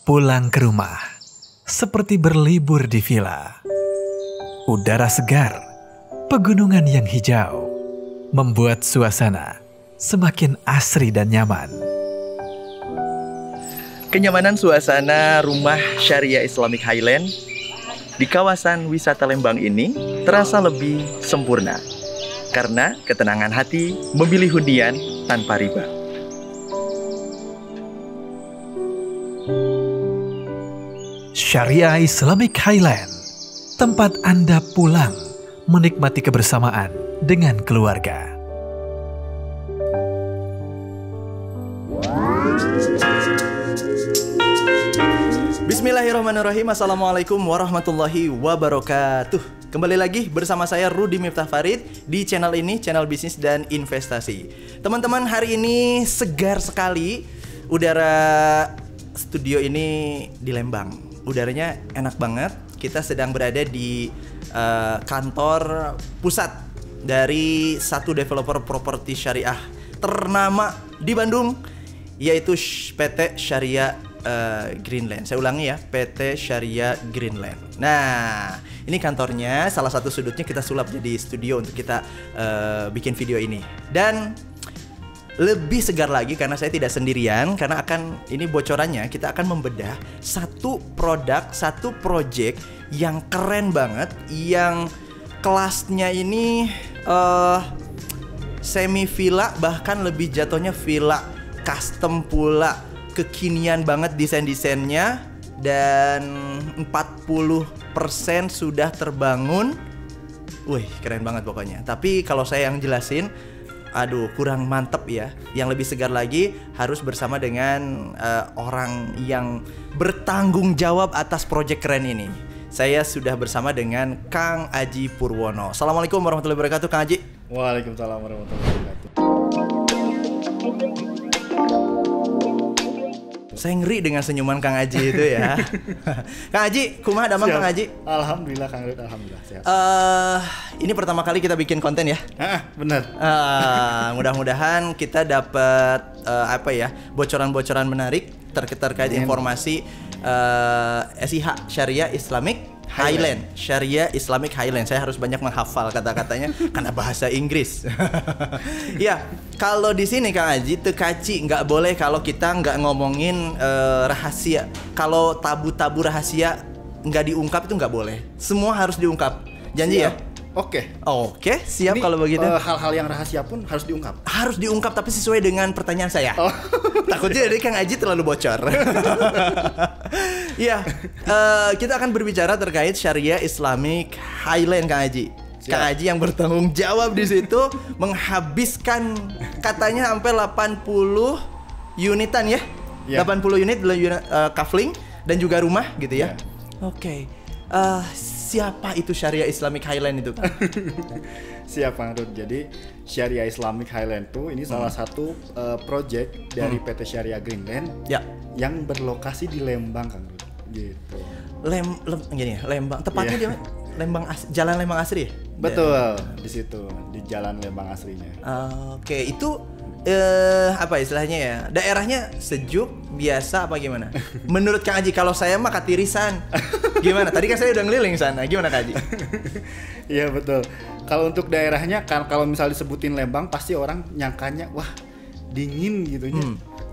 Pulang ke rumah, seperti berlibur di villa. Udara segar, pegunungan yang hijau, membuat suasana semakin asri dan nyaman. Kenyamanan suasana rumah Syariah Islamic Highland di kawasan wisata Lembang ini terasa lebih sempurna karena ketenangan hati memilih hunian tanpa riba. Syariah Islamic Highland, tempat Anda pulang menikmati kebersamaan dengan keluarga. Bismillahirrahmanirrahim. Assalamualaikum warahmatullahi wabarakatuh. Kembali lagi bersama saya Rudi Miftah Farid di channel ini, channel bisnis dan investasi. Teman-teman, hari ini segar sekali. Udara studio ini di Lembang. Udaranya enak banget. Kita sedang berada di kantor pusat dari satu developer properti syariah ternama di Bandung, yaitu PT Syariah Greenland. Saya ulangi ya, PT Syariah Greenland. Nah, ini kantornya, salah satu sudutnya kita sulap jadi studio untuk kita bikin video ini. Dan lebih segar lagi karena saya tidak sendirian, karena ini bocorannya, kita akan membedah satu produk, satu project yang keren banget, yang kelasnya ini semi villa, bahkan lebih jatuhnya villa custom pula, kekinian banget desain-desainnya, dan 40% sudah terbangun. Wih, keren banget pokoknya. Tapi kalau saya yang jelasin, aduh, kurang mantep ya. Yang lebih segar lagi harus bersama dengan orang yang bertanggung jawab atas proyek keren ini. Saya sudah bersama dengan Kang Aji Purwono. Assalamualaikum warahmatullahi wabarakatuh, Kang Aji. Waalaikumsalam warahmatullahi wabarakatuh. Saya ngeri dengan senyuman Kang Aji itu ya. Kang Aji, kumaha damang Kang Aji? Alhamdulillah Kang Rid, alhamdulillah sehat. Ini pertama kali kita bikin konten ya. Benar. Mudah-mudahan kita dapat bocoran-bocoran menarik terkait informasi SIH Syariah Islamic Highland. Syariah Islamic Highland. Saya harus banyak menghafal kata-katanya karena bahasa Inggris. Ya, kalau di sini Kang Aji, tekaci nggak boleh kalau kita nggak ngomongin rahasia. Kalau tabu-tabu rahasia nggak diungkap itu nggak boleh. Semua harus diungkap. Janji ya? Oke, siap. Kalau begitu. Hal-hal yang rahasia pun harus diungkap. Harus diungkap, tapi sesuai dengan pertanyaan saya. Takutnya dari Kang Aji terlalu bocor. Iya, kita akan berbicara terkait Syariah Islamic Highland, Kang Aji. Siap. Kang Aji yang bertanggung jawab di situ menghabiskan katanya sampai 80 unitan ya. 80 unit kafling dan juga rumah gitu ya. Oke. Siapa itu Syariah Islamic Highland itu? Siap, Kang Rud. Jadi Syariah Islamic Highland itu ini salah satu project dari PT Syariah Greenland yang berlokasi di Lembang, Kang Rud. Gitu. Lembang. Tepatnya di Jalan Lembang Asri ya? Betul, di situ, di Jalan Lembang Asrinya. Oke, itu apa istilahnya ya? Daerahnya sejuk, biasa apa gimana? Menurut Kang Aji, kalau saya mah katirisan. Gimana? Tadi kan saya udah ngeliling sana. Gimana Kang Aji? Iya betul. Kalau untuk daerahnya, kalau misal disebutin Lembang, pasti orang nyangkanya, wah dingin gitu ya.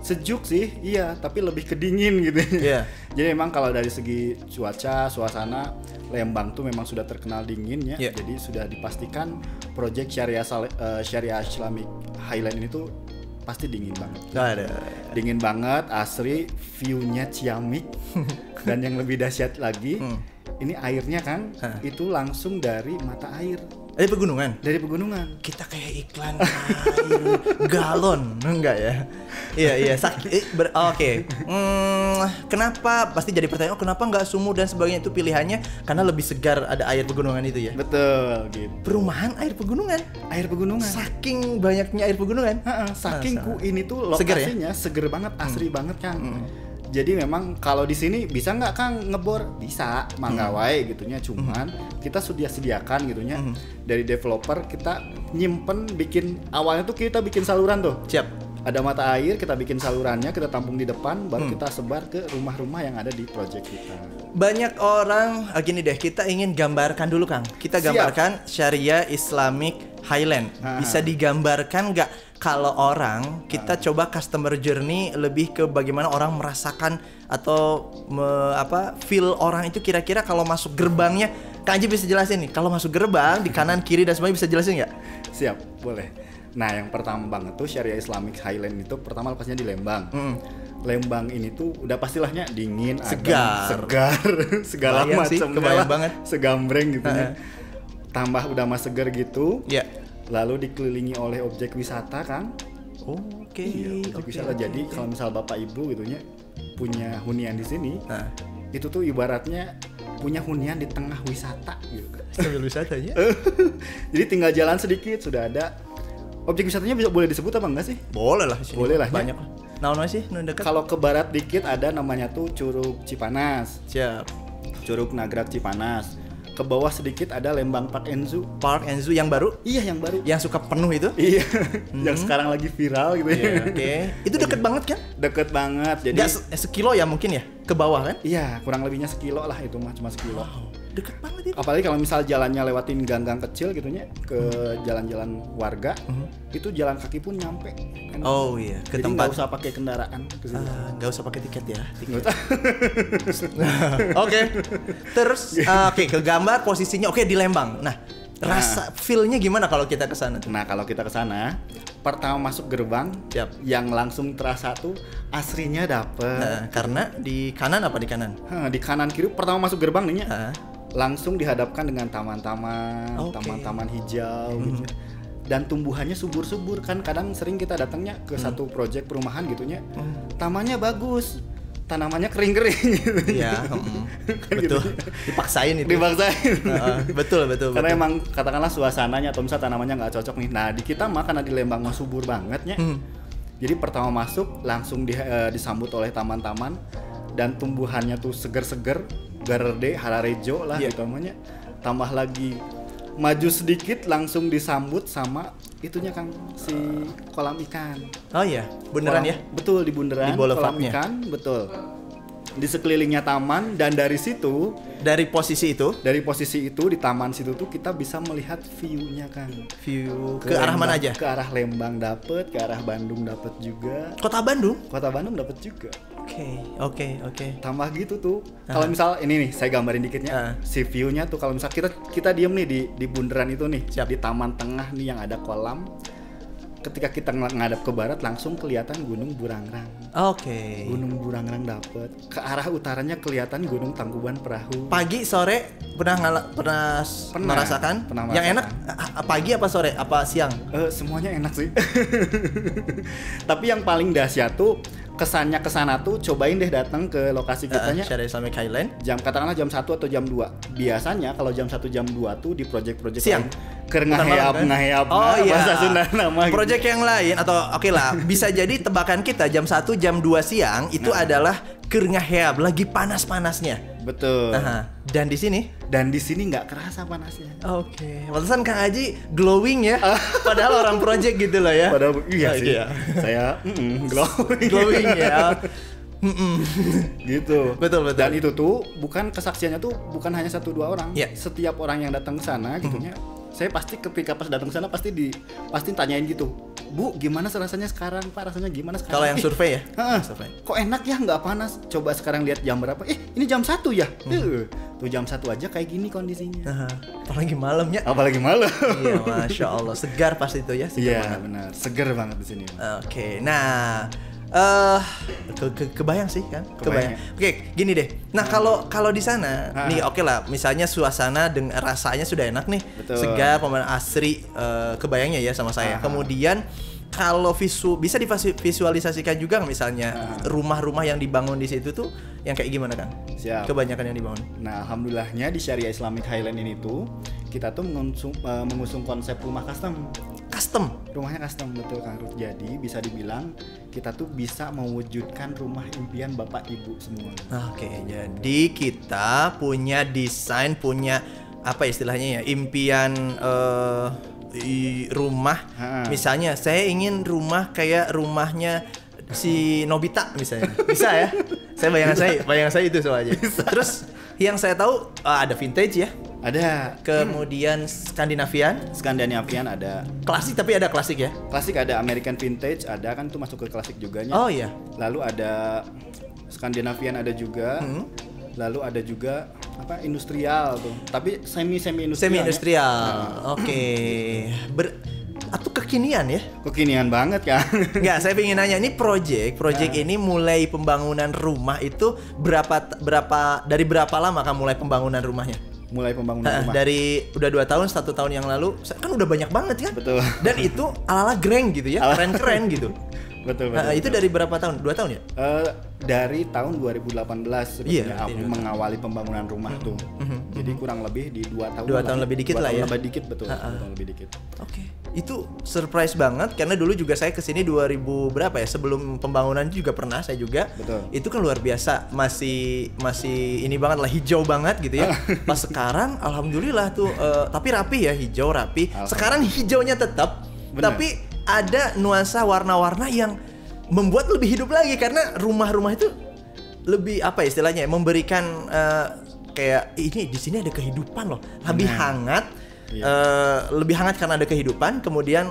Sejuk sih, iya, tapi lebih ke dingin gitu. Yeah. Jadi memang kalau dari segi cuaca, suasana, Lembang tuh memang sudah terkenal dingin ya. Yeah. Jadi sudah dipastikan proyek Syariah Islamic Highland ini tuh pasti dingin banget. Dingin banget, asri, view-nya ciamik. Dan yang lebih dahsyat lagi, ini airnya kan itu langsung dari mata air. Dari pegunungan? Dari pegunungan. Kita kayak iklan air galon, enggak ya? Iya. Oke. Kenapa? Pasti jadi pertanyaan. Kenapa nggak sumur dan sebagainya? Itu pilihannya karena lebih segar ada air pegunungan itu ya? Betul. Gitu. Perumahan air pegunungan. Air pegunungan. Saking banyaknya air pegunungan. Saking ini tuh lokasinya seger banget, asri banget kan. Jadi memang kalau di sini bisa nggak Kang ngebor? Bisa, mangga wae gitunya. Cuman kita sudah sediakan gitunya dari developer, kita nyimpen, awalnya tuh kita bikin saluran tuh. Siap. Ada mata air, kita bikin salurannya, kita tampung di depan, baru kita sebar ke rumah-rumah yang ada di project kita. Banyak orang, gini deh, kita ingin gambarkan dulu Kang. Kita gambarkan Syariah Islamic Highland. Bisa digambarkan nggak kalau orang kita coba customer journey lebih ke bagaimana orang merasakan atau feel orang itu kira-kira kalau masuk gerbangnya. Kang Haji bisa jelasin nih, kalau masuk gerbang di kanan kiri dan semuanya bisa jelasin nggak? Siap, boleh. Nah, yang pertama banget tuh Syariah Islamic Highland itu pertama lepasnya di Lembang. Lembang ini tuh udah pastilahnya dingin, segar, segala macam, kebayang banget, segambreng gitu ya. Tambah udah mas segar gitu. Ya. Lalu dikelilingi oleh objek wisata, Kang. Oke. Iya, objek wisata. Jadi kalau misal Bapak Ibu gitunya punya hunian di sini, itu tuh ibaratnya punya hunian di tengah wisata gitu. Sambil wisatanya. Jadi tinggal jalan sedikit sudah ada. Objek wisatanya boleh disebut apa enggak sih? Boleh lah. Boleh lah. Banyak. Naon sih? Dekat. Kalau ke barat dikit ada namanya tuh Curug Cipanas. Siap. Curug Nagrak Cipanas. Ke bawah sedikit ada Lembang Park and Zoo. Park and Zoo yang baru? Iya, yang baru. Yang suka penuh itu? Iya. Yang sekarang lagi viral gitu ya. Oke. Itu deket banget kan? Deket banget. Jadi nggak sekilo ya mungkin ya? Ke bawah kan? Iya, kurang lebihnya sekilo lah itu mah, cuma sekilo. Wow, deket banget itu. Apalagi kalau misal jalannya lewatin gang-gang kecil gitunya ke jalan-jalan warga, itu jalan kaki pun nyampe. Kan? Oh iya, ke jadi tempat. nggak usah pakai kendaraan. Nggak usah pakai tiket ya. Tiket. Oke. Terus ke gambar posisinya di Lembang. Nah, rasa feel-nya gimana kalau kita ke sana? Nah, kalau kita ke sana, pertama masuk gerbang, yang langsung terasa tuh asrinya dapet. Karena di kanan apa di kanan? Di kanan kiri pertama masuk gerbang nih langsung dihadapkan dengan taman-taman, taman-taman hijau gitu. Dan tumbuhannya subur-subur kan. Kadang sering kita datangnya ke satu proyek perumahan gitunya. Tamannya bagus. Tanamannya kering-kering gitu. Iya, kan betul. Gitu. Dipaksain itu. Betul. Karena emang katakanlah suasananya atau misalnya tanamannya nggak cocok nih. Nah, di kita mah karena di Lembang mah subur bangetnya. Jadi pertama masuk langsung disambut oleh taman-taman dan tumbuhannya tuh seger-seger, gerde, hararejo lah gitu namanya. Tambah lagi maju sedikit langsung disambut sama itunya Kang, si kolam ikan. Oh iya, bundaran ya? Betul, di bundaran kolam ikan, betul. Di sekelilingnya taman dan dari posisi itu di taman situ tuh kita bisa melihat view-nya Kang. View ke arah mana aja? Ke arah Lembang dapet, ke arah Bandung dapet juga. Kota Bandung dapet juga. Oke. Tambah gitu tuh. Kalau misal ini nih saya gambarin dikitnya. Si view-nya tuh kalau misal kita diem nih di bundaran itu nih, di taman tengah nih yang ada kolam. Ketika kita ngadap ke barat langsung kelihatan Gunung Burangrang. Oke. Gunung Burangrang dapet. Ke arah utaranya kelihatan Gunung Tangkuban Perahu. Pagi sore pernah merasakan? Pernah yang enak pagi apa sore apa siang? Semuanya enak sih. Tapi yang paling dahsyat tuh kesannya kesana tuh cobain deh datang ke lokasi kitanya Syariah Islamic Highland katakanlah jam 1 atau jam 2. Biasanya kalau jam 1 jam 2 tuh di project-project siang ngaheap bahasa Sunda nama project yang lain atau lah bisa jadi tebakan kita jam 1 jam 2 siang itu adalah keur ngaheap lagi panas-panasnya. Betul. Dan di sini nggak kerasa panasnya. Oke. Pantesan Kang Haji glowing ya. Padahal orang project gitu loh ya. Padahal sih. Saya glowing ya. Gitu. Betul. Dan itu tuh bukan kesaksiannya tuh bukan hanya 1-2 orang. Setiap orang yang datang ke sana gitunya. Saya pasti ketika pas datang ke sana pasti tanyain gitu. Bu, gimana rasanya sekarang? Pak, rasanya gimana sekarang? Kalau yang survei ya? Survei. Kok enak ya, nggak panas? Coba sekarang lihat jam berapa? Ini jam 1 ya? Tuh jam 1 aja kayak gini kondisinya. Apalagi malamnya. Iya, Masya Allah. Segar pasti itu ya? Iya, benar. Segar banget di sini. Oke, nah kebayang sih kan? Kebayang. Oke, gini deh. Nah, kalau di sana nih lah, misalnya suasana dengan rasanya sudah enak nih. Betul. Segar, pemandangan asri, kebayangnya ya sama saya. Kemudian kalau bisa divisualisasikan juga misalnya rumah-rumah yang dibangun di situ tuh yang kayak gimana Kang? Siap. Kebanyakan yang dibangun. Nah, alhamdulillahnya di Syariah Islamic Highland ini tuh kita tuh mengusung konsep rumah custom. Rumahnya custom, betul Kang Ruth. Jadi bisa dibilang kita tuh bisa mewujudkan rumah impian Bapak Ibu semua. Oke, jadi kita punya desain, punya apa istilahnya ya, impian rumah. Misalnya saya ingin rumah kayak rumahnya si Nobita misalnya. Bisa ya? Bayangan saya itu soalnya. Terus yang saya tahu ada vintage ya. Ada. Kemudian Skandinavian ada. Klasik, tapi ada klasik ya. Klasik ada, American vintage ada, kan tuh masuk ke klasik juga. Oh iya. Lalu ada Skandinavian ada juga. Lalu ada juga apa, industrial tuh. Tapi semi industrial. Ya? Oke. Atau kekinian ya? Kekinian banget kan? Enggak, saya pengen nanya, ini project ini mulai pembangunan rumah itu dari berapa lama kan mulai pembangunan rumahnya? Mulai pembangunan rumah dari udah 2 tahun, 1 tahun yang lalu kan udah banyak banget kan? Betul. Dan itu ala-ala Greng gitu ya, keren-keren gitu. Betul. Itu dari berapa tahun? 2 tahun ya? Dari tahun 2018 sebetulnya aku mengawali pembangunan rumah tuh. Jadi kurang lebih di 2 tahun. 2 tahun lebih dikit lah ya. Lebih dikit, betul. 2 tahun lebih dikit. Oke. Itu surprise banget karena dulu juga saya kesini 2000 berapa ya, sebelum pembangunan juga pernah saya juga. Betul. Itu kan luar biasa, masih ini banget lah, hijau banget gitu ya. Pas sekarang alhamdulillah tuh tapi rapi ya, hijau rapi. Sekarang hijaunya tetap, tapi ada nuansa warna-warna yang membuat lebih hidup lagi karena rumah-rumah itu lebih apa istilahnya, memberikan kayak ini di sini ada kehidupan loh, lebih hangat. Lebih hangat karena ada kehidupan, kemudian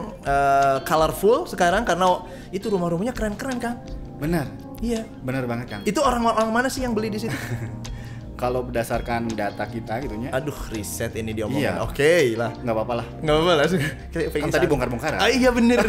colorful sekarang karena itu rumah-rumahnya keren-keren kan? Benar. Iya. Benar banget Kang. Itu orang-orang mana sih yang beli di situ? Kalau berdasarkan data kita gitunya. Aduh, riset ini diomongin. Iya. Oke lah. Nggak apa-apa lah. Nggak apa-apa lah. Kan tadi bongkar-bongkaran. Iya bener.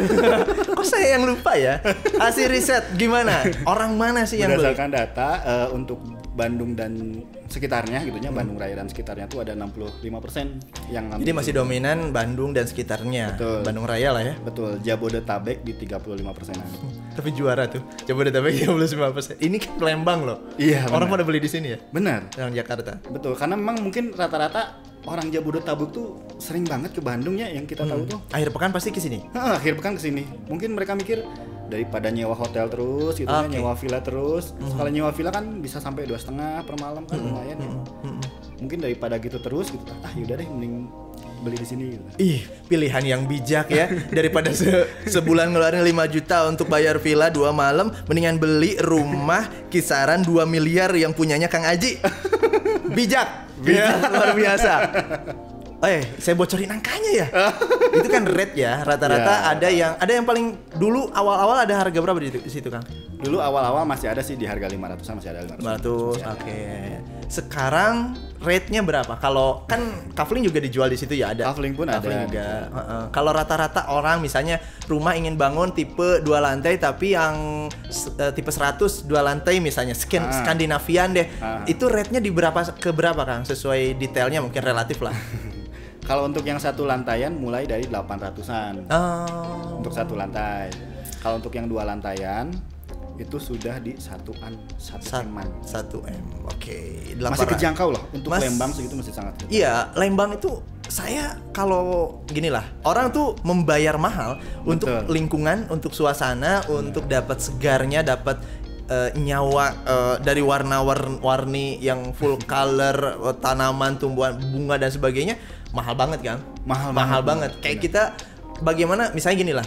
Kok saya yang lupa ya? Hasil riset gimana? Orang mana sih yang beli? Berdasarkan data untuk Bandung dan sekitarnya gitunya, Bandung Raya dan sekitarnya tuh ada 65% yang ngambil. Jadi masih dominan Bandung dan sekitarnya. Betul. Bandung Raya lah ya. Betul. Jabodetabek di 35%-an. Tapi juara tuh. Jabodetabek 35%. Ini kan Lembang loh. Iya, orang pada beli di sini ya? Benar. Yang Jakarta. Betul. Karena memang mungkin rata-rata orang Jabodetabek tuh sering banget ke Bandung ya, yang kita tahu tuh. Akhir pekan pasti ke sini. Akhir pekan ke sini. Mungkin mereka mikir daripada nyewa hotel terus gitu ya, nyewa villa terus. Kalau nyewa villa kan bisa sampai 2,5 per malam kan, lumayan ya. Mungkin daripada gitu terus gitu. Yaudah deh, mending beli di sini gitu. Ih, pilihan yang bijak ya. Daripada sebulan ngeluarin 5 juta untuk bayar villa 2 malam, mendingan beli rumah kisaran 2 miliar yang punyanya Kang Aji. Bijak. Luar biasa. Saya bocorin angkanya ya. Itu kan rate ya, rata-rata ada yang paling dulu awal-awal ada harga berapa di situ, Kang? Dulu awal-awal masih ada sih di harga 500-an, masih ada 500. Oke. Sekarang rate-nya berapa? Kalau kan kafling juga dijual di situ ya, ada. Kafling pun ada juga. Kalau rata-rata orang misalnya rumah ingin bangun tipe 2 lantai tapi yang tipe 100 2 lantai misalnya Skandinavian deh. Itu rate-nya di ke berapa, Kang? Sesuai detailnya mungkin relatif lah. Kalau untuk yang 1 lantaian mulai dari 800-an. Untuk 1 lantai. Kalau untuk yang 2 lantaian itu sudah di 1 M-an. 1 M. Oke. Masih kejangkau loh untuk Lembang segitu, masih sangat kejangkau. Iya, Lembang itu saya kalau gini lah, orang tuh membayar mahal untuk lingkungan, untuk suasana, untuk dapat segarnya, dapat nyawa dari warna-warni yang full color, tanaman, tumbuhan, bunga dan sebagainya, mahal banget kan? Mahal banget. Kayak kita bagaimana misalnya gini lah.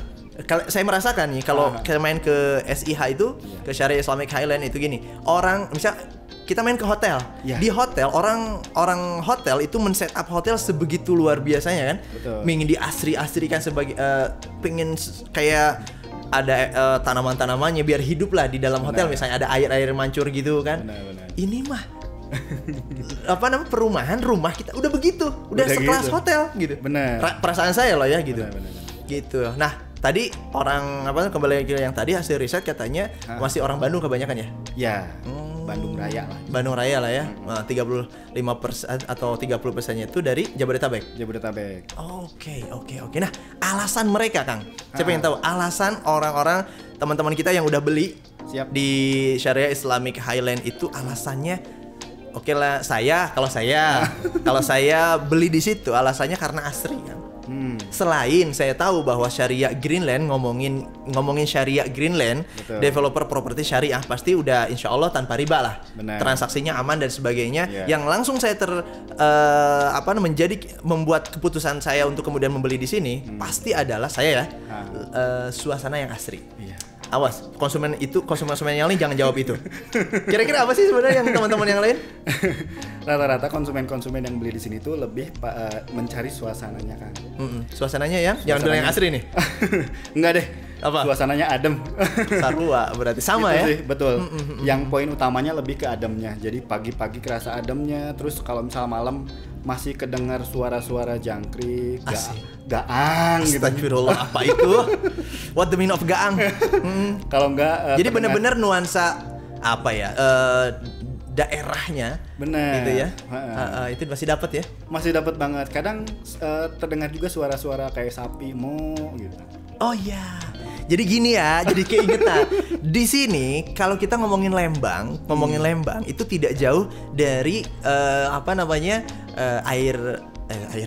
Saya merasakan nih kalau kita main ke SIH itu, ke Syariah Islamic Highland itu gini. Orang misal kita main ke hotel. Di hotel orang hotel itu men-set up hotel sebegitu luar biasanya kan. Ingin diasri-asrikan sebagai pengen kayak ada tanaman-tanamannya biar hidup lah di dalam hotel. Misalnya ada air-air mancur gitu kan. Ini mah perumahan, rumah kita udah begitu, udah sekelas gitu. Hotel gitu. Perasaan saya loh ya gitu. Gitu. Nah, tadi orang kembali ke yang tadi hasil riset katanya masih orang Bandung kebanyakan ya? Ya. Bandung Raya lah. Bandung Raya lah ya. 35% atau 30%-nya itu dari Jabodetabek. Oke. Nah, alasan mereka, Kang. Saya pengen tahu alasan orang-orang teman-teman kita yang udah beli di Syariah Islamic Highland itu alasannya. Oke lah, kalau saya beli di situ alasannya karena asri kan. Selain saya tahu bahwa Syariah Greenland, ngomongin Syariah Greenland, developer properti syariah pasti udah insya Allah tanpa riba lah. Benar. Transaksinya aman dan sebagainya. Yang langsung saya membuat keputusan saya untuk kemudian membeli di sini pasti adalah saya suasana yang asri. Awas, konsumen yang lain jangan jawab itu. Kira-kira apa sih sebenarnya yang teman-teman yang lain? Rata-rata konsumen yang beli di sini tuh lebih mencari suasananya kan. Suasananya ya? Jangan bilang yang asri nih. Enggak deh. Apa? Suasananya adem. Sarua berarti sama gitu ya? Sih, betul. Yang poin utamanya lebih ke ademnya. Jadi pagi-pagi kerasa ademnya, terus kalau misal malam masih kedengar suara-suara jangkrik, gaang gitu. Astagfirullah, apa itu? What the meaning of gaang? Kalau enggak jadi benar-benar nuansa apa ya? Daerahnya, benar gitu ya. Itu masih dapat ya? Masih dapat banget. Kadang terdengar juga suara-suara kayak sapi mo gitu. Oh iya. Jadi gini ya, jadi keingetan. Di sini kalau kita ngomongin Lembang itu tidak jauh dari air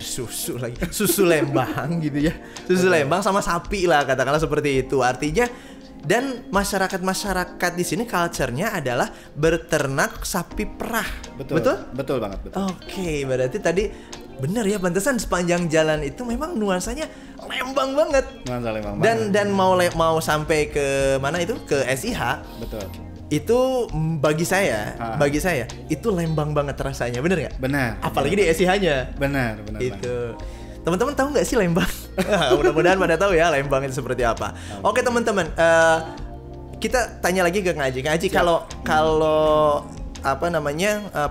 susu lagi. Susu Lembang gitu ya. Susu Lembang sama sapi lah katakanlah seperti itu. Artinya dan masyarakat di sini culture-nya adalah berternak sapi perah. Betul banget. Oke, berarti tadi bener ya, pantesan sepanjang jalan itu memang nuansanya Lembang banget. Nuansa Lembang dan mau sampai ke mana itu? Ke SIH. Betul. Itu bagi saya itu Lembang banget rasanya, bener nggak? Benar. Apalagi di SIH-nya. Benar. Itu. Teman-teman tahu nggak sih Lembang? Mudah-mudahan pada tahu ya Lembang itu seperti apa. Oke teman-teman, kita tanya lagi ke Kang Aji. Kalau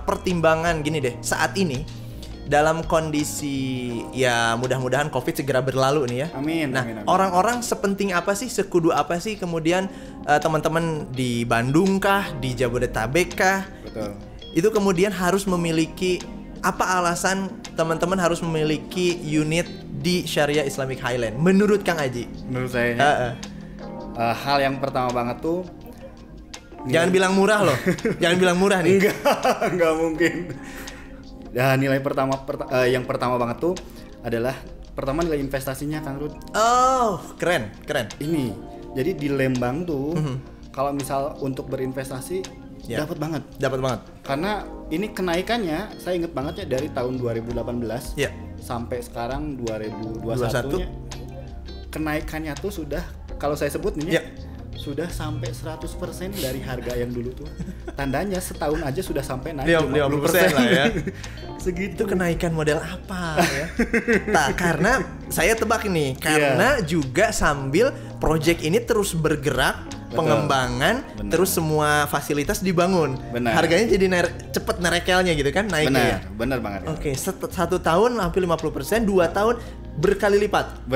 pertimbangan gini deh, saat ini dalam kondisi ya mudah-mudahan COVID segera berlalu nih ya. Amin. Orang-orang sepenting apa sih, sekudu apa sih kemudian teman-teman di Bandung kah, di Jabodetabek kah? Betul. Itu kemudian harus memiliki apa alasan teman-teman harus memiliki unit di Syariah Islamic Highland? Menurut Kang Aji? Menurut saya hal yang pertama banget tuh jangan bilang murah loh. Jangan bilang murah nih. Enggak mungkin. Ya, nilai yang pertama banget tuh adalah pertama nilai investasinya Kang Rud. Oh, keren. Ini. Jadi di Lembang tuh kalau misal untuk berinvestasi dapat banget. Karena ini kenaikannya saya inget banget ya dari tahun 2018 sampai sekarang 2021-nya. Kenaikannya tuh sudah kalau saya sebut nih sudah sampai 100% dari harga yang dulu tuh. Tandanya setahun aja sudah sampai naik 50% lah ya. Segitu. Itu kenaikan model apa ya? Nah, karena saya tebak ini, karena juga sambil project ini terus bergerak, pengembangan, terus semua fasilitas dibangun. Benar. Harganya jadi cepet nerekelnya gitu kan, naiknya. Benar banget. Ya. Oke, 1 tahun hampir 50%, 2 tahun berkali lipat.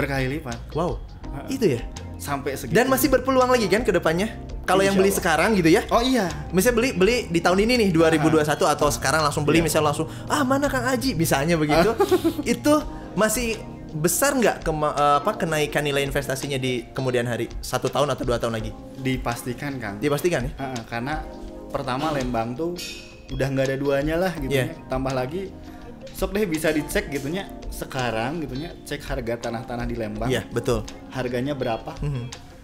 Wow, itu ya? Sampai segitu. Dan masih berpeluang lagi kan ke depannya? Kalau yang beli sekarang gitu ya? Oh iya. Misalnya beli di tahun ini nih 2021 atau sekarang langsung beli misalnya langsung mana Kang Aji misalnya begitu. Itu masih besar nggak kenaikan nilai investasinya di kemudian hari 1 tahun atau 2 tahun lagi? Dipastikan Kang. Dipastikan ya? Karena pertama Lembang tuh udah nggak ada duanya lah gitu ya. Tambah lagi sok deh bisa dicek gitunya sekarang gitunya, cek harga tanah-tanah di Lembang. Iya, betul. Harganya berapa?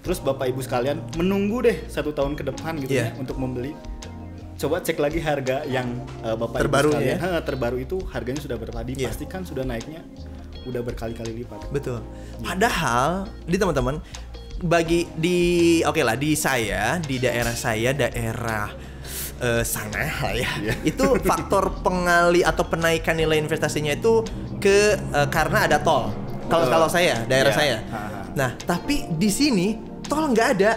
Terus Bapak Ibu sekalian menunggu deh 1 tahun ke depan gitu ya untuk membeli. Coba cek lagi harga yang Bapak terbaru Ibu sekalian terbaru itu harganya sudah berapa? Dipastikan sudah naiknya udah berkali-kali lipat. Betul. Padahal di teman-teman di saya di daerah sana lah ya. Itu faktor pengali atau penaikan nilai investasinya itu karena ada tol. Kalau saya, daerah saya. Nah, tapi di sini tol nggak ada.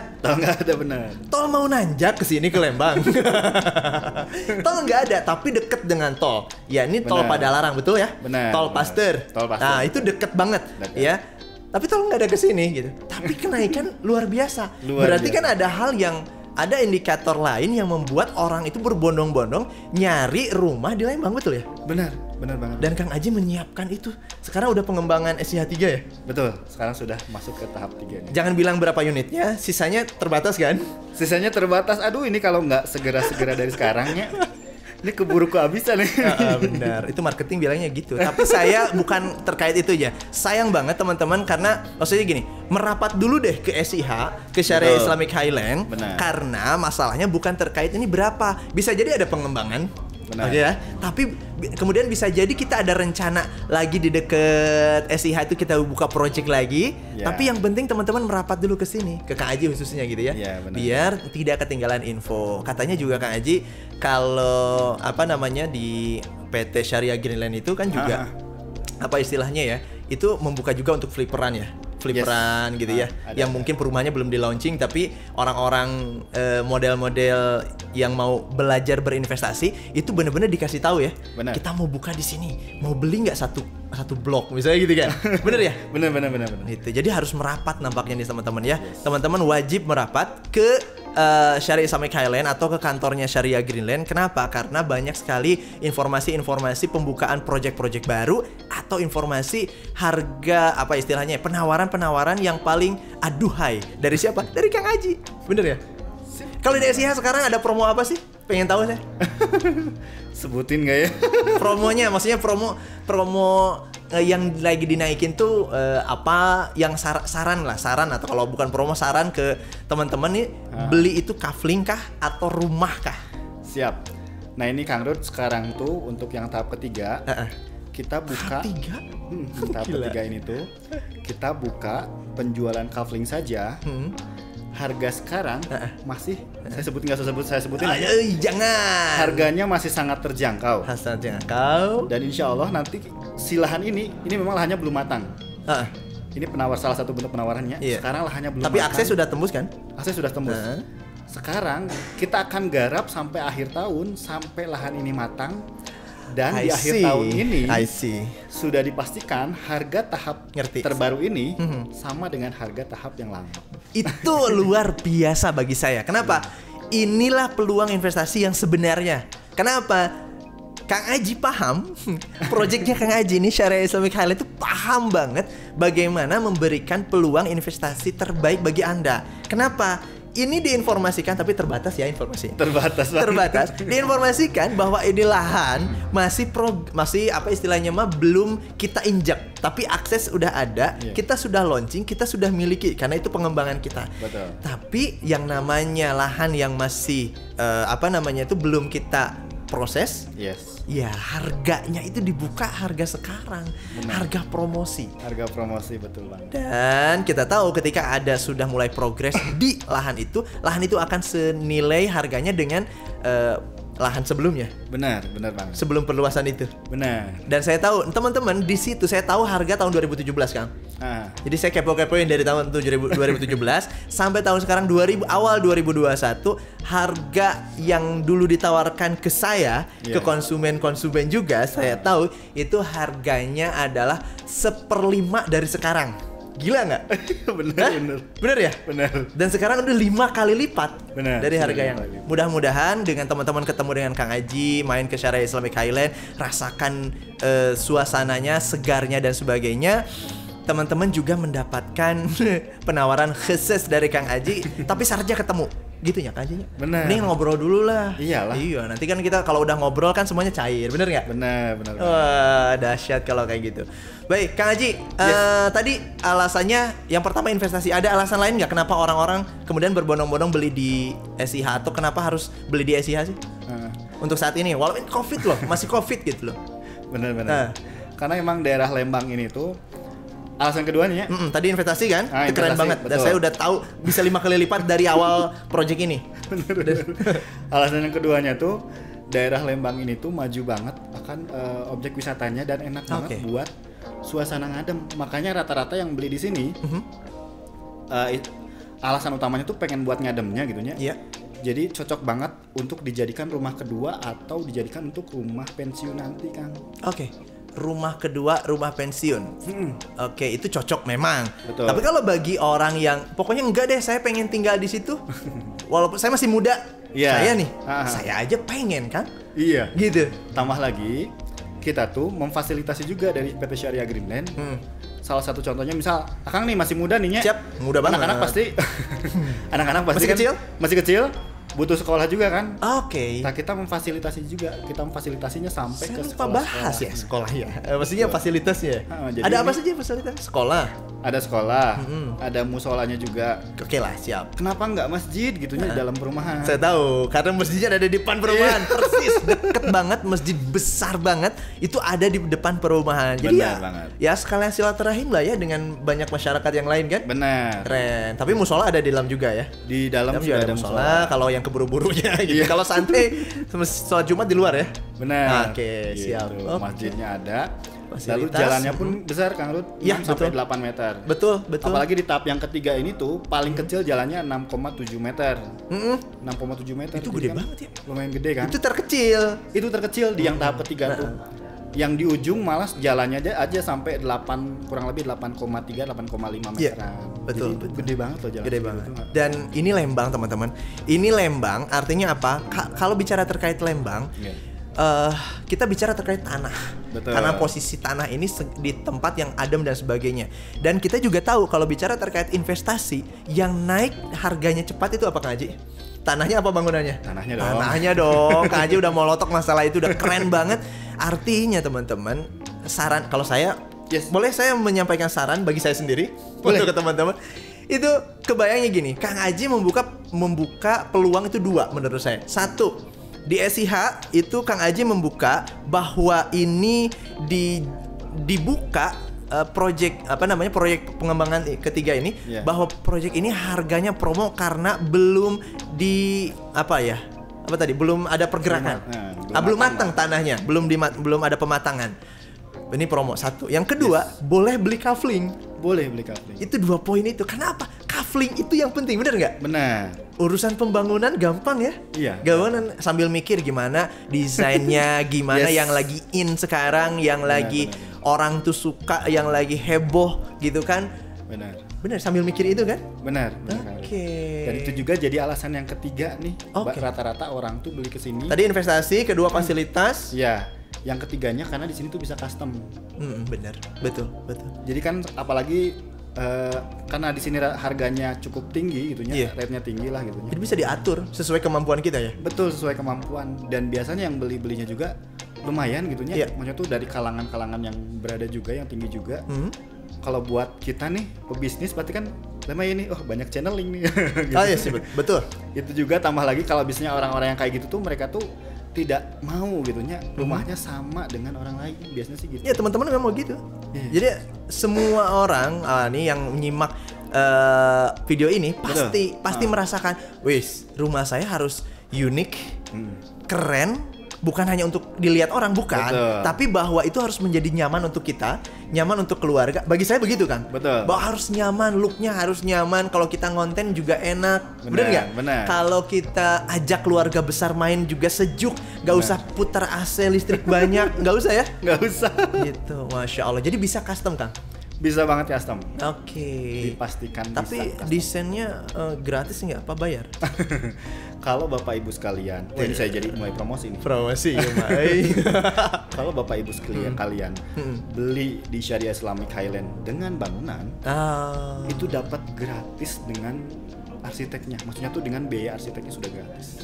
Benar. Tol mau nanjak ke sini ke Lembang. Tol nggak ada, tapi deket dengan tol. Ya, ini tol Padalarang, betul ya? Benar. Tol Pasteur. Nah, itu deket banget, ya. Tapi tol nggak ada ke sini gitu. Tapi kenaikan luar biasa. Berarti kan ada hal yang ada indikator lain yang membuat orang itu berbondong-bondong nyari rumah di Lembang, betul ya? Benar banget. Dan Kang Aji menyiapkan itu. Sekarang udah pengembangan SIH 3 ya? Betul, sekarang sudah masuk ke tahap 3 nih. Jangan bilang berapa unitnya, sisanya terbatas kan? Sisanya terbatas, aduh ini kalau nggak segera dari sekarang ya. Ini keburu kehabisan nih. Benar, itu marketing bilangnya gitu. Tapi saya bukan terkait itu aja. Sayang banget teman-teman karena maksudnya gini, merapat dulu deh ke SIH, ke Syariah Islamic Highland. Benar. Karena masalahnya bukan terkait ini berapa. Bisa jadi ada pengembangan. Oke ya, tapi kemudian bisa jadi kita ada rencana lagi di deket SIH itu kita buka project lagi. Tapi yang penting teman-teman merapat dulu ke sini, ke Kang Aji khususnya gitu ya. Biar tidak ketinggalan info. Katanya juga Kang Aji kalau apa namanya di PT Syariah Greenland itu kan juga apa istilahnya ya, itu membuka juga untuk flipperan ya. Flipperan gitu ya, yang mungkin perumahannya belum di launching tapi orang-orang model-model yang mau belajar berinvestasi itu benar-benar dikasih tahu ya. Bener. Kita mau buka di sini, mau beli nggak satu blok misalnya gitu kan. Bener ya? Bener. Itu jadi harus merapat nampaknya nih teman-teman ya. Teman-teman wajib merapat ke Syariah Islamic Highland atau ke kantornya Syariah Greenland. Kenapa? Karena banyak sekali informasi-informasi pembukaan project-project baru atau informasi harga apa istilahnya penawaran-penawaran yang paling aduhai dari siapa? Dari Kang Aji. Bener ya? Kalau di SIH sekarang ada promo apa sih? Pengen tahu saya. Sebutin nggak ya? Promonya, maksudnya promo yang lagi dinaikin tuh apa yang saran atau kalau bukan promo saran ke teman-teman nih beli itu kafling kah atau rumah kah? Siap. Nah ini Kang Rud sekarang tuh untuk yang tahap ketiga kita buka tahap ketiga ini tuh kita buka penjualan kafling saja. Harga sekarang masih saya sebutin aja. Jangan. Harganya masih sangat terjangkau. Dan insya Allah nanti si lahan ini memang lahannya belum matang. Ini salah satu bentuk penawarannya. Sekarang lahannya belum Tapi matang. akses sudah tembus kan? Akses sudah tembus. Sekarang kita akan garap sampai akhir tahun sampai lahan ini matang. Dan di akhir tahun ini sudah dipastikan harga tahap terbaru ini sama dengan harga tahap yang lama. Itu luar biasa bagi saya. Kenapa? Inilah peluang investasi yang sebenarnya. Kenapa? Kang Aji paham, proyeknya Kang Aji ini Syariah Islamic Highland itu paham banget bagaimana memberikan peluang investasi terbaik bagi Anda. Kenapa? Ini diinformasikan tapi terbatas ya informasi. Terbatas. Diinformasikan bahwa ini lahan masih apa istilahnya belum kita injak, tapi akses udah ada, kita sudah launching, kita sudah miliki karena itu pengembangan kita. Betul. Tapi yang namanya lahan yang masih itu belum kita proses. Ya harganya itu dibuka harga sekarang. Harga promosi betul Bang. Dan kita tahu ketika ada sudah mulai progres di lahan itu akan senilai harganya dengan lahan sebelumnya. Benar Bang. Sebelum perluasan itu. Benar. Dan saya tahu teman-teman di situ saya tahu harga tahun 2017 Kang. Jadi saya kepo-kepoin dari tahun 2017 sampai tahun sekarang awal 2021 harga yang dulu ditawarkan ke saya ke konsumen juga saya tahu itu harganya adalah 1/5 dari sekarang. Gila nggak? Bener ya? Bener. Dan sekarang udah 5 kali lipat dari harga yang. Mudah-mudahan dengan teman-teman ketemu dengan Kang Aji, main ke Syariah Islamic Highland, rasakan suasananya, segarnya dan sebagainya. Teman-teman juga mendapatkan penawaran khusus dari Kang Aji, tapi syaratnya ketemu. Gitu ya Kang Aji? Bener. Ini ngobrol dulu lah. Iyalah. Iya, nanti kan kita kalau udah ngobrol kan semuanya cair, bener nggak? Bener. Wah, dahsyat kalau kayak gitu. Baik, Kang Aji, tadi alasannya yang pertama investasi. Ada alasan lain nggak kenapa orang-orang kemudian berbondong-bondong beli di SIH atau kenapa harus beli di SIH sih? Untuk saat ini, walaupun COVID loh, masih COVID gitu loh. Bener. Karena emang daerah Lembang ini tuh alasan keduanya tadi investasi kan? Itu keren banget. Betul. Dan saya udah tahu bisa 5 kali lipat dari awal project ini. Bener. Alasan yang keduanya tuh daerah Lembang ini tuh maju banget akan objek wisatanya dan enak banget buat suasana ngadem. Makanya rata-rata yang beli di sini alasan utamanya tuh pengen buat ngademnya gitunya. Iya. Jadi cocok banget untuk dijadikan rumah kedua atau dijadikan untuk rumah pensiun nanti, Kang. Rumah kedua, rumah pensiun. Itu cocok memang. Betul. Tapi kalau bagi orang yang pokoknya enggak deh, saya pengen tinggal di situ. Walaupun saya masih muda. Saya nih, saya aja pengen kan? Iya. Gitu. Tambah lagi, kita tuh memfasilitasi juga dari PT Syariah Greenland. Salah satu contohnya misal, Akang nih masih muda nih, Siap, muda banget. Anak-anak pasti Masih kecil? Masih kecil. butuh sekolah juga kan. Oke. Nah, kita memfasilitasinya sampai ke sekolah. Bahas ya sekolah ya. Maksudnya fasilitasnya. Jadi ada apa saja fasilitas? Sekolah. Ada sekolah, ada musolanya juga. Oke lah, siap. Kenapa nggak masjid gitunya di dalam perumahan? Saya tahu, karena masjidnya ada di depan perumahan. Persis, deket banget, masjid besar banget. Itu ada di depan perumahan. Jadi ya sekalian silaturahim lah ya dengan banyak masyarakat yang lain kan. Benar. Keren. Tapi musola ada di dalam juga ya. Di dalam juga ada musola. Kalau yang keburu-burunya gitu. Kalau santai sholat Jumat di luar ya. Benar. Oke, siap. Masjidnya ada. Fasilitas. Lalu jalannya pun besar Kang Rud, 6 sampai 8 meter. Betul. Apalagi di tahap yang ketiga ini tuh paling kecil jalannya 6,7 meter. 6,7 meter. Itu gede banget ya. Lumayan gede kan? Itu terkecil di yang tahap ketiga tuh. Yang di ujung malah jalannya aja sampai 8 kurang lebih 8,3 8,5 meter. Betul. Jadi gede banget loh jalan. Gede banget. Dan ini Lembang teman-teman. Ini Lembang artinya apa? Kalau bicara terkait Lembang, kita bicara terkait tanah. Betul. Karena posisi tanah ini di tempat yang adem dan sebagainya. Dan kita juga tahu kalau bicara terkait investasi yang naik harganya cepat itu apa Kang Haji? Tanahnya apa bangunannya? Tanahnya dong. Kang Haji udah molotok masalah itu, udah keren banget. Artinya teman-teman, saran kalau saya, boleh saya menyampaikan saran bagi saya sendiri untuk ke teman-teman. Itu kebayangnya gini, Kang Haji membuka peluang itu dua menurut saya. Satu, di SIH itu Kang Haji membuka bahwa ini dibuka proyek pengembangan ketiga ini, bahwa proyek ini harganya promo karena belum belum ada pergerakan, belum matang tanahnya, belum ada pematangan. Ini promo satu. Yang kedua, boleh beli kafling. Itu 2 poin itu. Kenapa? Kafling itu yang penting, benar nggak? Benar. Urusan pembangunan gampang ya. Iya. Gampang sambil mikir gimana desainnya, gimana yang lagi in sekarang, yang lagi orang tuh suka, yang lagi heboh gitu kan. Benar sambil mikir itu kan? Benar. Oke. Dan itu juga jadi alasan yang ketiga nih. Rata-rata orang tuh beli ke sini. Tadi investasi, kedua fasilitas. Iya. Yang ketiganya karena di sini tuh bisa custom. Benar. Betul. Jadi kan apalagi karena di sini harganya cukup tinggi gitunya, rate-nya tinggi lah gitunya. Jadi bisa diatur sesuai kemampuan kita ya. Betul, sesuai kemampuan. Dan biasanya yang belinya juga lumayan gitunya. Maksudnya tuh dari kalangan-kalangan yang berada juga, yang tinggi juga. Kalau buat kita nih pebisnis berarti kan lumayan nih, banyak channeling nih. Gitu. Iya sih, betul. Itu juga tambah lagi kalau bisnisnya orang-orang yang kayak gitu tuh mereka tuh tidak mau gitunya rumahnya sama dengan orang lain, biasanya sih gitu. Ya teman-teman nggak mau gitu. Jadi semua orang nih yang nyimak video ini pasti merasakan, wis rumah saya harus unik, keren, bukan hanya untuk dilihat orang, bukan. Tapi bahwa itu harus menjadi nyaman untuk kita, nyaman untuk keluarga. Bagi saya begitu kan. Bahwa harus nyaman, looknya harus nyaman. Kalau kita ngonten juga enak, bener nggak? Kalau kita ajak keluarga besar main juga sejuk, nggak usah putar AC listrik banyak, nggak usah ya? Nggak usah. Gitu, masya Allah. Jadi bisa custom Kang? Bisa banget custom. Dipastikan. Tapi desainnya gratis nggak? Apa bayar? Kalau Bapak Ibu sekalian, ini saya jadi mulai promosi nih. Promosi ya, Kalau Bapak Ibu sekalian kalian beli di Syariah Islamic Highland dengan bangunan, itu dapat gratis dengan arsiteknya. Maksudnya tuh dengan biaya arsiteknya sudah gratis.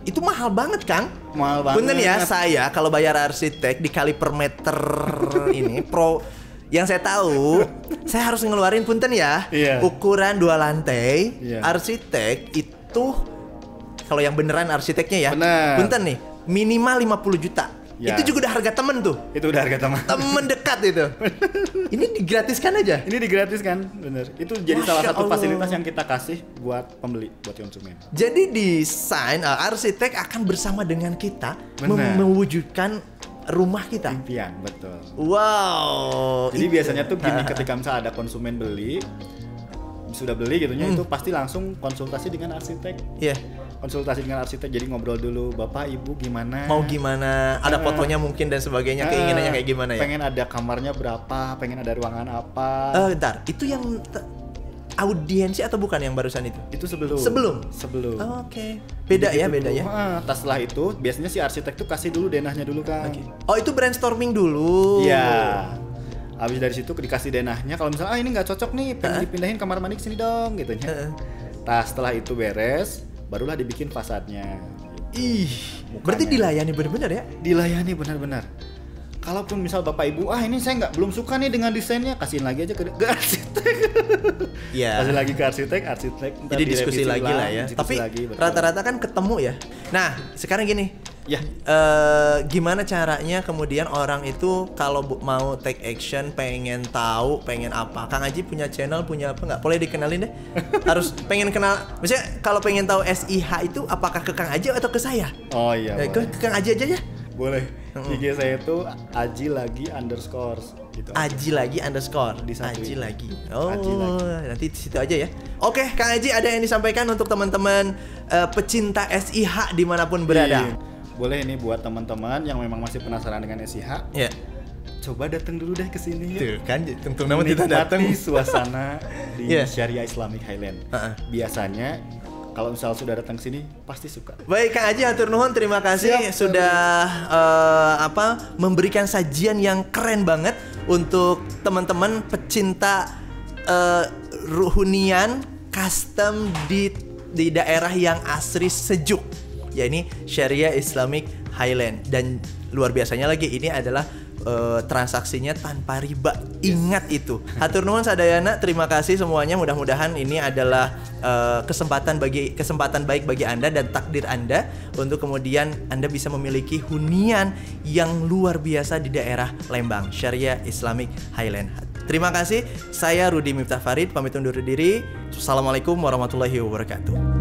Itu mahal banget Kang. Mahal banget. Bener ya, saya kalau bayar arsitek dikali per meter ini yang saya tahu, saya harus ngeluarin punten ya. Ukuran 2 lantai, arsitek itu kalau yang beneran arsiteknya ya. Punten nih, minimal 50 juta. Itu juga udah harga temen tuh. Itu udah harga temen. Temen dekat itu. Ini digratiskan aja. Ini digratiskan, bener. Itu jadi salah satu fasilitas yang kita kasih buat pembeli, buat konsumen. Jadi desain arsitek akan bersama dengan kita mewujudkan rumah kita. Impian, betul. Wow. Jadi biasanya tuh gini, ketika misalnya ada konsumen sudah beli gitunya, itu pasti langsung konsultasi dengan arsitek. Konsultasi dengan arsitek, jadi ngobrol dulu, Bapak Ibu gimana, mau gimana, ada fotonya mungkin dan sebagainya, keinginannya kayak gimana ya, pengen ada kamarnya berapa, pengen ada ruangan apa. Bentar, itu yang audiensi atau bukan yang barusan itu? Itu sebelum. Oke. Beda ya. Setelah itu biasanya si arsitek tuh kasih dulu denahnya dulu kan. Oh, itu brainstorming dulu. Iya. Habis dari situ dikasih denahnya, kalau misalnya ini nggak cocok nih, pengen dipindahin kamar mandi ke sini dong gitu. Nah setelah itu beres, barulah dibikin fasadnya. Ih, berarti dilayani benar-benar ya? Dilayani benar-benar. Kalaupun misal bapak ibu, ini saya belum suka nih dengan desainnya, kasihin lagi aja ke arsitek. Iya. Kasih lagi ke arsitek. Jadi diskusi lagi lah ya. Tapi rata-rata kan ketemu ya. Nah, sekarang gini. Ya. Gimana caranya kemudian orang itu kalau mau take action, pengen tahu, pengen apa? Kang Aji punya channel, punya apa nggak? Boleh dikenalin deh. Harus pengen kenal. Maksudnya kalau pengen tahu SIH itu apakah ke Kang Aji atau ke saya? Oh iya. Ke Kang Aji aja ya. Boleh. IG saya itu Aji lagi underscore gitu. Aji lagi underscore Aji lagi. Oh, Aji lagi. Nanti di situ aja ya. Oke, Kang Aji ada yang disampaikan untuk teman-teman pecinta SIH dimanapun berada. Boleh ini buat teman-teman yang memang masih penasaran dengan SIH. Ya. Coba datang dulu deh ke sini ya. Tuh kan, tentu nama kita datang suasana di Syariah Islamic Highland. Biasanya kalau misal sudah datang sini pasti suka. Baik Kang Aji, hatur nuhun, terima kasih sudah memberikan sajian yang keren banget untuk teman-teman pecinta hunian custom di daerah yang asri sejuk. Ya ini Syariah Islamic Highland, dan luar biasanya lagi ini adalah transaksinya tanpa riba. Ingat itu. Hatur nuhun sadayana, terima kasih semuanya. Mudah-mudahan ini adalah kesempatan baik bagi Anda dan takdir Anda untuk kemudian Anda bisa memiliki hunian yang luar biasa di daerah Lembang, Syariah Islamic Highland. Terima kasih. Saya Rudi Miftah Farid pamit undur diri. Assalamualaikum warahmatullahi wabarakatuh.